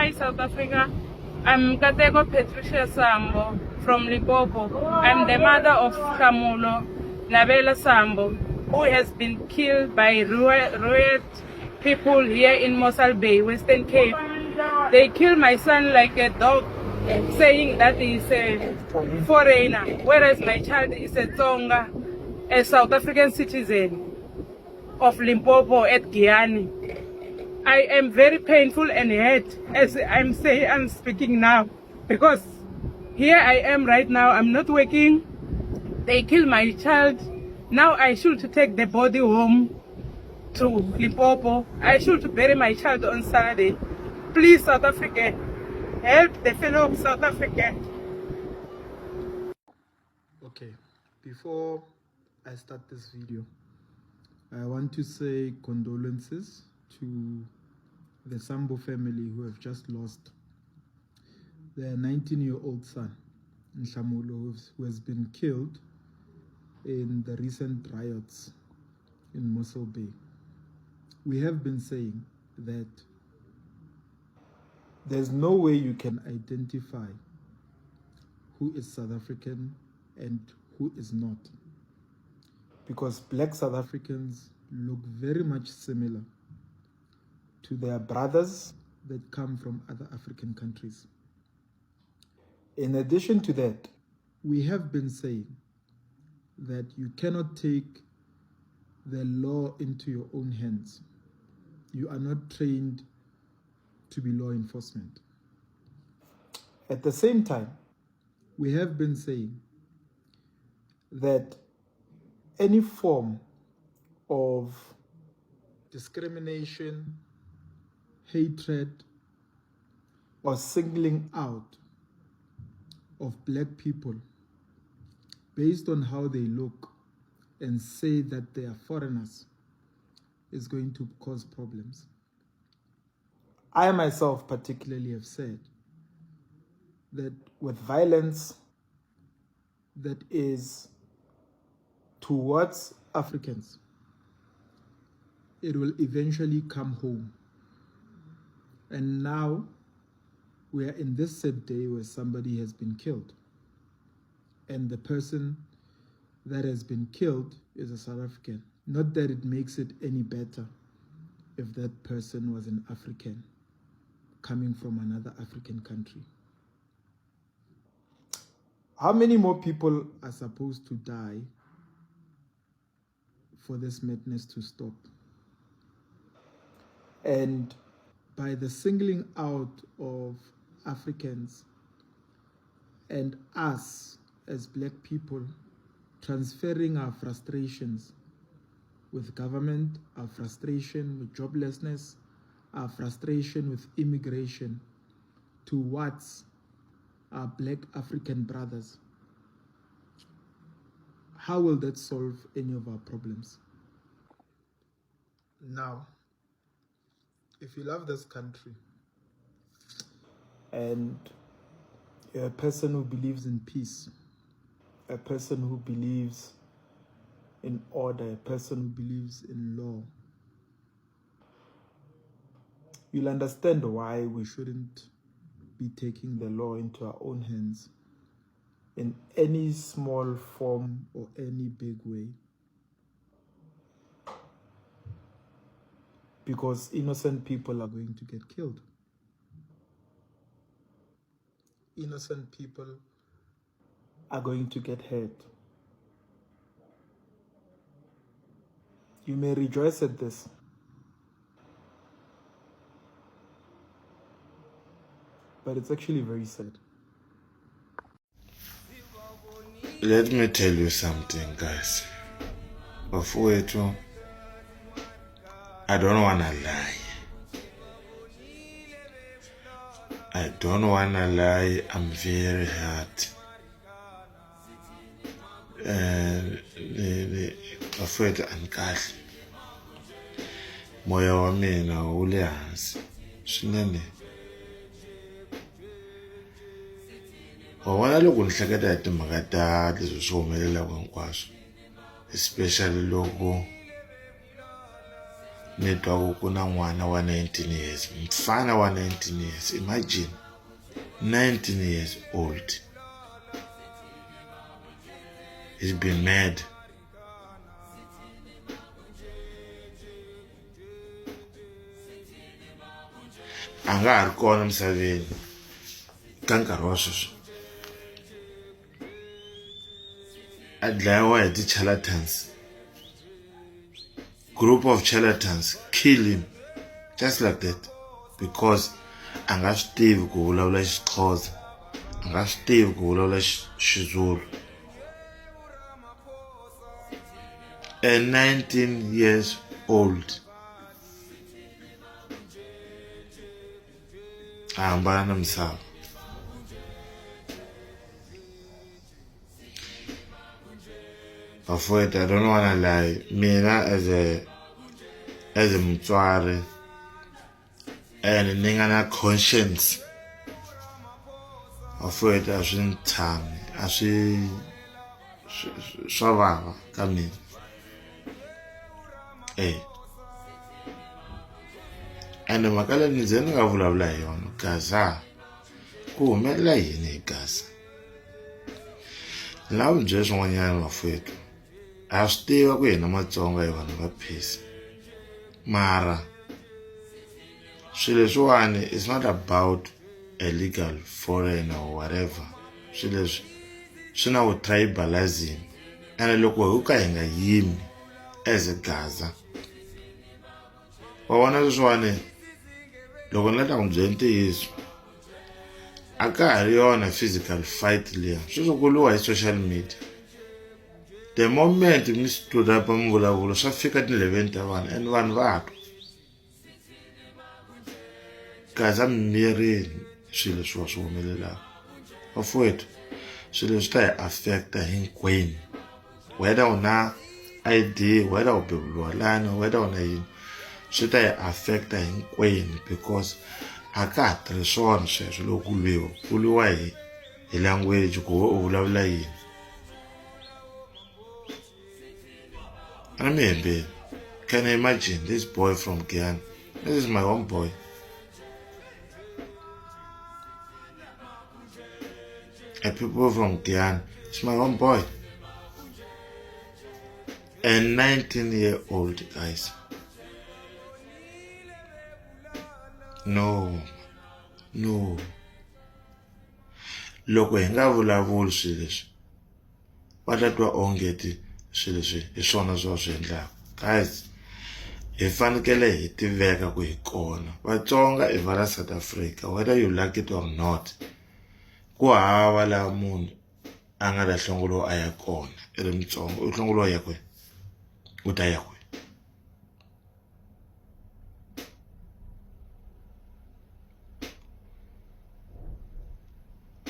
Hi, South Africa. I'm Kateko Patricia Sambo from Limpopo. I'm the mother of Kamulo Nabela Sambo, who has been killed by riot people here in Mossel Bay, Western Cape. They killed my son like a dog, saying that he's a foreigner, whereas my child is a Tonga, a South African citizen of Limpopo at Guyana. I am very painful and hurt as I'm speaking now, because here I am right now. I'm not working. They killed my child. Now I should take the body home to Limpopo. I should bury my child on Saturday. Please, South Africa, help the fellow South African. Okay, before I start this video, I want to say condolences to the Sambo family who have just lost their 19-year-old son, Nshamulo, who has been killed in the recent riots in Mossel Bay. We have been saying that there's no way you can identify who is South African and who is not, because black South Africans look very much similar to their brothers that come from other African countries. In addition to that, we have been saying that you cannot take the law into your own hands. You are not trained to be law enforcement. At the same time, we have been saying that any form of discrimination, hatred, or singling out of black people based on how they look and say that they are foreigners is going to cause problems. I myself particularly have said that with violence that is towards Africans, it will eventually come home. And now we are in this sad day where somebody has been killed. And the person that has been killed is a South African. Not that it makes it any better if that person was an African coming from another African country. How many more people are supposed to die for this madness to stop? And by the singling out of Africans and us as black people, transferring our frustrations with government, our frustration with joblessness, our frustration with immigration towards our black African brothers, how will that solve any of our problems? Now, if you love this country and you're a person who believes in peace, a person who believes in order, a person who believes in law, you'll understand why we shouldn't be taking the law into our own hands in any small form or any big way. Because innocent people are going to get killed. Innocent people are going to get hurt. You may rejoice at this, but it's actually very sad. Let me tell you something, guys. Bafowethu, I don't wanna lie. I don't wanna lie. I'm very hurt. Bafowethu ankahle. Moya wa mina wu le hansi swinene. Wawona loko ni hleketa hi timhaka ta leswi swi humelelaka hinkwaswo, especially loko ni twa ku ku na n'wana wa 19 years, mfana wa 19 years, imagine 19 years old. He's been mad. A nga ha ri kona misaveni ka nkarhi wa sweswi, a dlayiwa hi ti-charlatans. Group of charlatans kill him just like that because a nga swi tivi ku vulavula Xixhosa, a nga swi tivi ku vulavula Xizulu. A 19 years old a hambana na misava. Bafowethu, I don't wanna lie, mina as a mutswari and ni nga na conscience, bafowethu a swi ni tshami, a swa vava ka mina. And mhaka leyi ni ze ni nga vulavula hi yona, Gaza ku humelela yini hi Gaza? Ni lava byela swin'wanyana bafowethu, ha swi tiva ku hina Matsonga hi vanhu va peace, mara swilo leswiwani is not about a legal foreigner or whatever. Swilo leswi swi na tribalism, and loko hi ka hi nga yimi as a Gaza, wa vona leswiwani, loko ni leta ku byela ntiyiso, a ka ha ri yona physical fight liya, sweswi ku lwiwa hi social media. The moment mi stood up mi vulavula swa fika ti-11 ta vanhu and vanhu va twa. Gaza mi miyerini swilo leswi swi humelelaka. Bafowethu, swilo leswi ta hi affecta hinkwenu, whether u na ID, whether u beburiwa lani, whether u na yini, swi ta hi affecta hinkwenu because a ka ha tirhi swona sweswo. Loko ku lwiwa hi language ku u vulavula yini. Can you imagine this boy from Guyana? This is my own boy. And people from Guyana, it's my own boy. A 19-year-old, guys. No. Loko hi nga vulavuli swilo leswi, va ta twa onge swilo leswi hi swona swi endlaka. Guys, hi fanekele hi tiveka ku hi kona. Vatsonga i va la South Africa, whether you like it or not. Ku hava laha munhu a nga la hlongolo a ya kona, i ri Mutsonga, u hlongolo ya kwe, u ta ya kwe.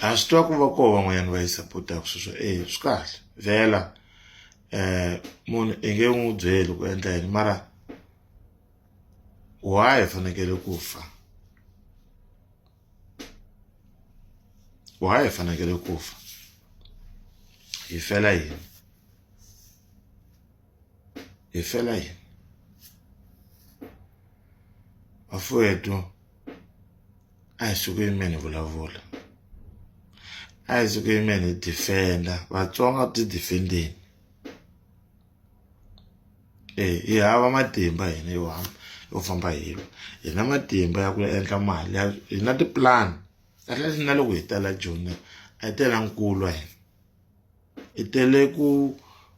A swi twa ku va koho van'wanyana va yi sapotaka sweswo, swi kahle vhela munhu i nge n'wi byeli ku endla yini, mara why hi fanekele ku fa? Why hi fanekele ku fa? Hi fela yini? Hi fela yini? Bafowethu, a hi suki yimeni hi vulavula, a hi suki yimeni hi defenda. Vatsonga ti defendeni. Hi hava matimba hina yo famba hilo, hi na matimba ya ku endla mali, hi na tiplan. Kahle na loko hi tala Joni a hi tela nkulu wa hina, hi tele ku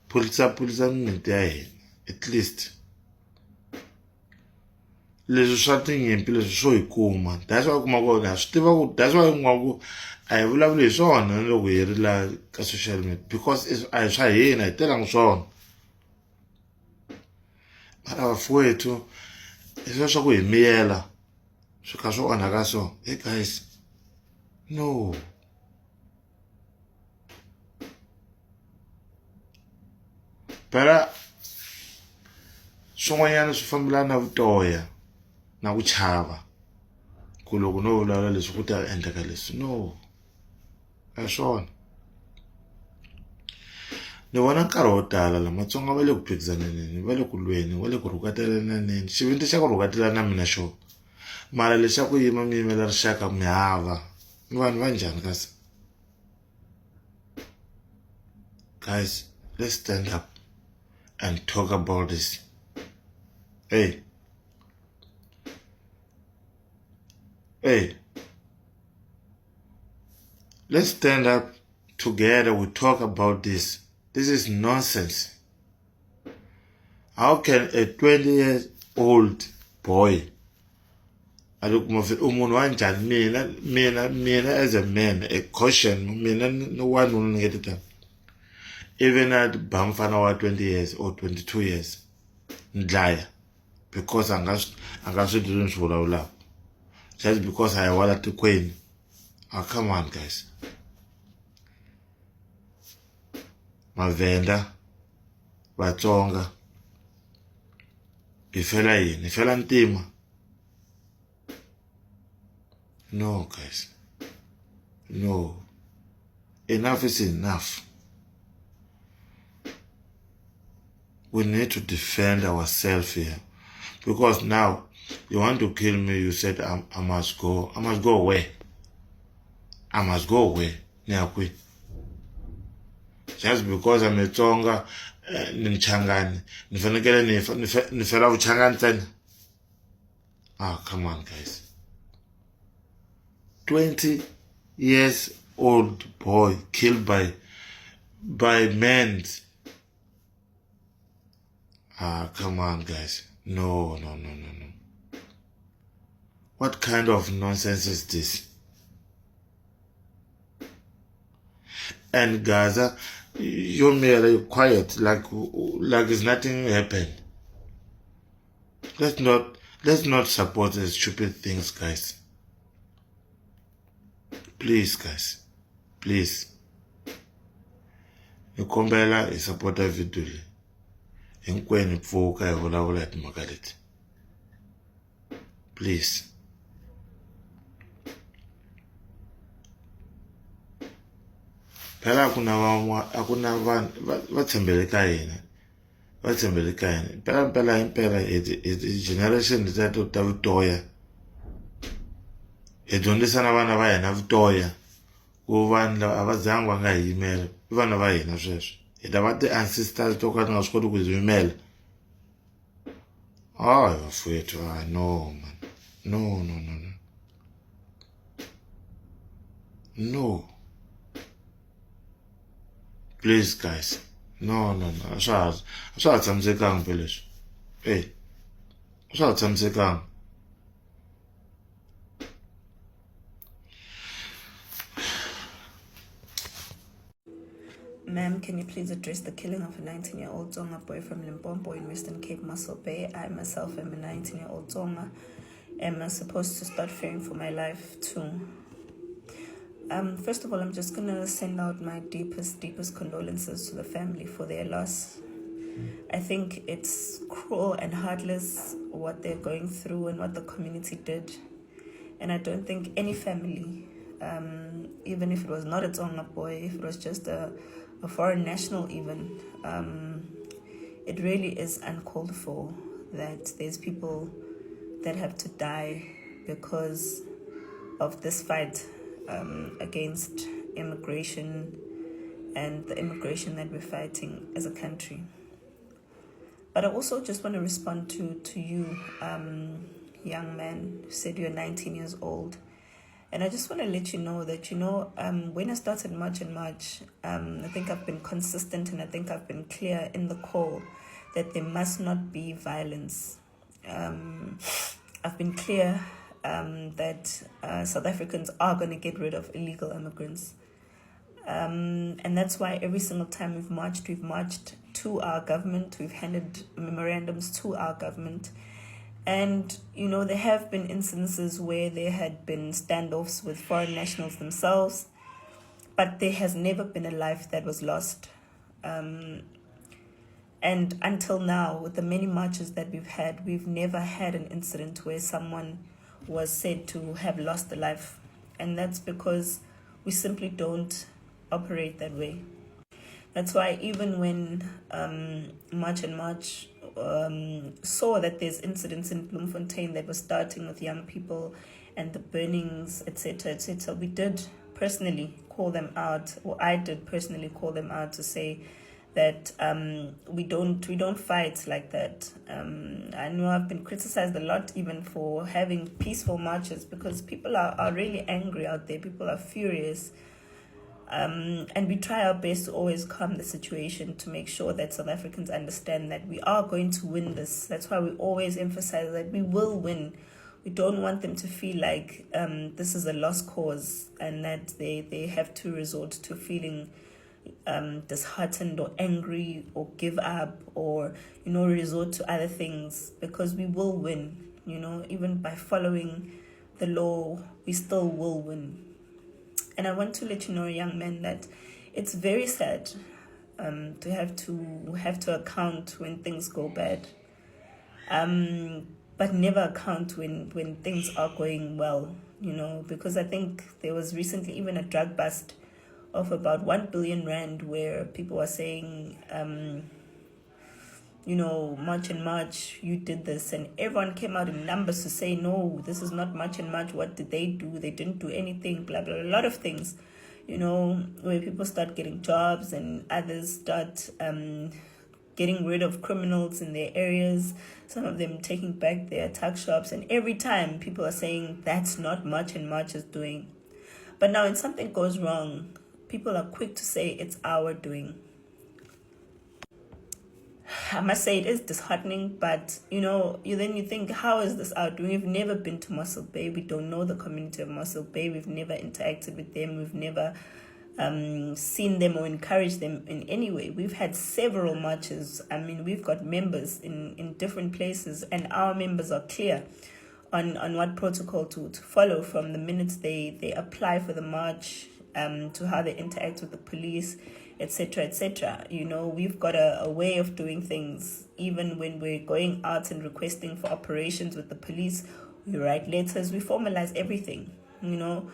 pulisa mimiti ya hina. At least leswi swa tinyimpi leswi swo hi kuma, that's why kuma kona ha swi tiva ku, that's why ku a hi vulavuli hi swona loko hi ri la ka social media because a hi swa hina, hi telangi swona. Mara bafowethu, i swilo swa ku hi miyela swi kha swi onhaka so. Hey guys, no. Phela swin'wanyana swi fambelana na vutoya na ku chava ku loko no vulavula leswi ku ta endleka leswi. No, a hi swona. ni vona nkarhi wo tala la matsonga va le ku phikizaneni va le ku lweni va le ku rhukatelaneni xivindzi xa ku rhukatelana na mina xo mara lexi xa ku yima mi yimela rixaka mi hava mi vanhu va njhani kasi guys let's stand up and talk about this. Hey, let's stand up together. We talk about this. This is nonsense. How can a 20-year-old boy, mina as a man, a caution, no one will get it done. Even at Bamfana wa 20 years or 22 years, ndlaya, because angaswidilini swivulavulavula just because I wala tikweni. Oh, come on guys. Mavenda, Vatsonga, ifela yini? Ifela ntima? No guys. No. Enough is enough. We need to defend ourselves here. Because now, you want to kill me, you said I must go. I must go away. I must go away. Just because I'm a Tonga, Nimchangani, Nifela Uchangan. Oh, come on, guys. 20 years old boy killed by men. Ah, come on, guys. No. What kind of nonsense is this? And Gaza, you're merely quiet, like it's nothing happened. Let's not support the stupid things, guys. Please, guys. Please. Nikombela isupporta video le. Hinkwenu pfuka hi vulavula hi timhaka leti. Please. Phela akuna vanhu va tshembele ka hina. Va tshembele ka hina. Phela hi generation leti ta vutoya. Hi dyondzisa na vana va hina vutoya. Ku vanhu lava a va zangi va nga hi yimela. I vana va hina sweswo. Hi lava ti-ancestors to ka ti nga swi koti ku hi yimela. Hayi bafowethu, no man. No. Please guys. No. A swa ha tshamisekanga phela leswi. A swa ha tshamisekanga. Ma'am, can you please address the killing of a 19-year-old Tonga boy from Limpopo in Western Cape, Muscle Bay? I myself am a 19-year-old Tonga. Am I supposed to start fearing for my life too? First of all, I'm just going to send out my deepest condolences to the family for their loss. I think it's cruel and heartless what they're going through and what the community did. And I don't think any family, even if it was not a Tonga boy, if it was just a foreign national even, it really is uncalled for that there's people that have to die because of this fight against immigration and the immigration that we're fighting as a country. But I also just want to respond to you, young man, who said you're 19 years old. And I just want to let you know that, when I started March and March, I think I've been consistent and I think I've been clear in the call that there must not be violence. I've been clear that South Africans are going to get rid of illegal immigrants. And that's why every single time we've marched to our government, we've handed memorandums to our government. And, there have been instances where there had been standoffs with foreign nationals themselves, but there has never been a life that was lost. And until now, with the many marches that we've had, we've never had an incident where someone was said to have lost a life. And that's because we simply don't operate that way. That's why even when March and March saw that there's incidents in Bloemfontein that were starting with young people and the burnings, etc., we did personally call them out, or I did personally call them out to say that we don't fight like that. I know I've been criticized a lot even for having peaceful marches, because people are really angry out there. People are furious. And we try our best to always calm the situation, to make sure that South Africans understand that we are going to win this. That's why we always emphasize that we will win. We don't want them to feel like this is a lost cause, and that they have to resort to feeling disheartened or angry or give up, or resort to other things, because we will win. Even by following the law, we still will win. And I want to let you know, young man, that it's very sad to have to account when things go bad, but never account when things are going well. Because I think there was recently even a drug bust of about 1 billion rand, where people were saying, March and March, you did this, and everyone came out in numbers to say, no, this is not March and March. What did they do? They didn't do anything, blah, blah, a lot of things, where people start getting jobs and others start getting rid of criminals in their areas, some of them taking back their tuck shops, and every time people are saying that's not March and March is doing. But now when something goes wrong, people are quick to say it's our doing. I must say it is disheartening, but you think, how is this our doing? We've never been to Mossel Bay. We don't know the community of Mossel Bay. We've never interacted with them. We've never seen them or encouraged them in any way. We've had several marches. I mean, we've got members in different places, and our members are clear on what protocol to follow from the minute they apply for the march, to how they interact with the police, etc. We've got a way of doing things. Even when we're going out and requesting for operations with the police, we write letters, we formalize everything, and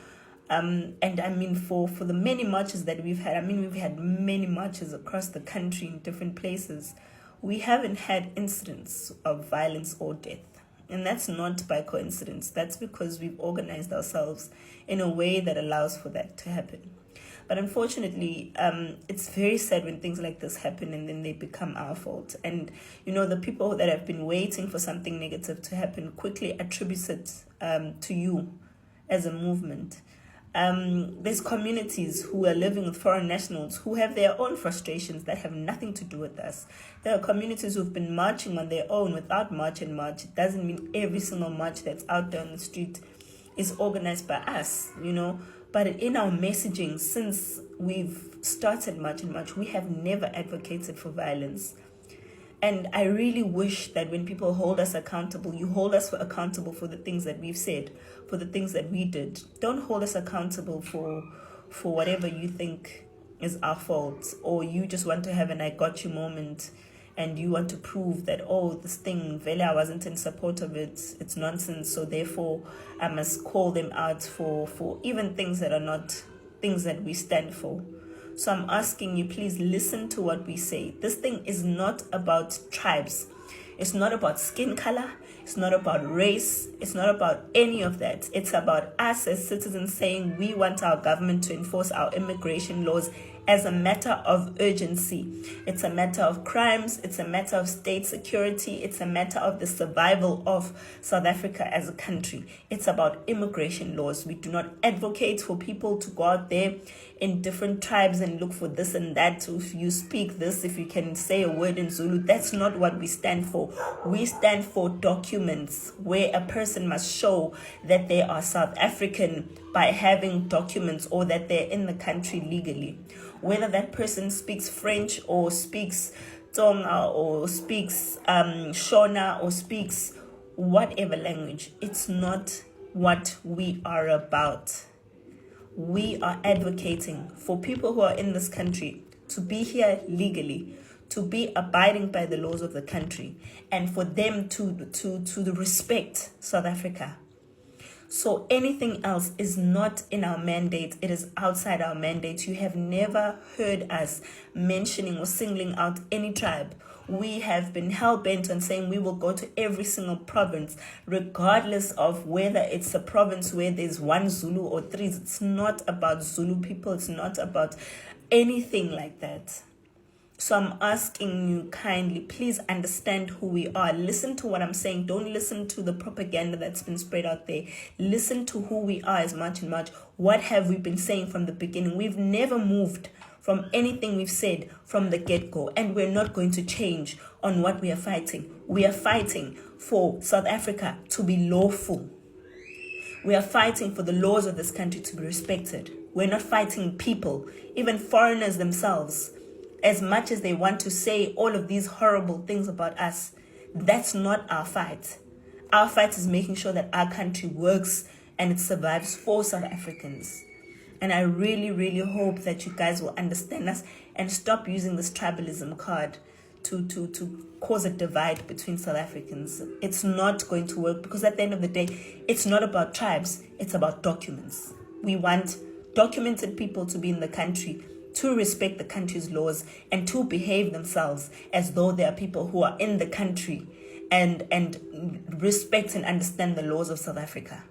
I mean, for the many marches that we've had, we've had many marches across the country in different places. We haven't had incidents of violence or death. And that's not by coincidence. That's because we've organized ourselves in a way that allows for that to happen. But unfortunately, it's very sad when things like this happen and then they become our fault. And, the people that have been waiting for something negative to happen quickly attribute it to you as a movement. There's communities who are living with foreign nationals who have their own frustrations that have nothing to do with us. There are communities who've been marching on their own without March and March. It doesn't mean every single march that's out there on the street is organized by us, But in our messaging, since we've started March and March, we have never advocated for violence. And I really wish that when people hold us accountable, you hold us accountable for the things that we've said, for the things that we did. Don't hold us accountable for whatever you think is our fault, or you just want to have an I got you moment and you want to prove that, this thing, Vele, I wasn't in support of it, it's nonsense, so therefore I must call them out for even things that are not things that we stand for. So I'm asking you, please listen to what we say. This thing is not about tribes. It's not about skin color. It's not about race. It's not about any of that. It's about us as citizens saying we want our government to enforce our immigration laws as a matter of urgency. It's a matter of crimes. It's a matter of state security. It's a matter of the survival of South Africa as a country. It's about immigration laws. We do not advocate for people to go out there in different tribes and look for this and that. If you speak this, if you can say a word in Zulu, that's not what we stand for. We stand for documents where a person must show that they are South African by having documents, or that they're in the country legally. Whether that person speaks French or speaks Tsonga or speaks Shona or speaks whatever language, it's not what we are about. We are advocating for people who are in this country to be here legally, to be abiding by the laws of the country, and for them to respect South Africa. So anything else is not in our mandate. It is outside our mandate. You have never heard us mentioning or singling out any tribe. We have been hell-bent on saying we will go to every single province, regardless of whether it's a province where there's one Zulu or three. It's not about Zulu people. It's not about anything like that. So I'm asking you kindly, please understand who we are. Listen to what I'm saying. Don't listen to the propaganda that's been spread out there. Listen to who we are as much and much. What have we been saying from the beginning? We've never moved from anything we've said from the get-go, and we're not going to change on what we are fighting. We are fighting for South Africa to be lawful. We are fighting for the laws of this country to be respected. We're not fighting people, even foreigners themselves. As much as they want to say all of these horrible things about us, that's not our fight. Our fight is making sure that our country works and it survives for South Africans. And I really, really hope that you guys will understand us and stop using this tribalism card to cause a divide between South Africans. It's not going to work, because at the end of the day, it's not about tribes, it's about documents. We want documented people to be in the country, to respect the country's laws, and to behave themselves as though they are people who are in the country and respect and understand the laws of South Africa.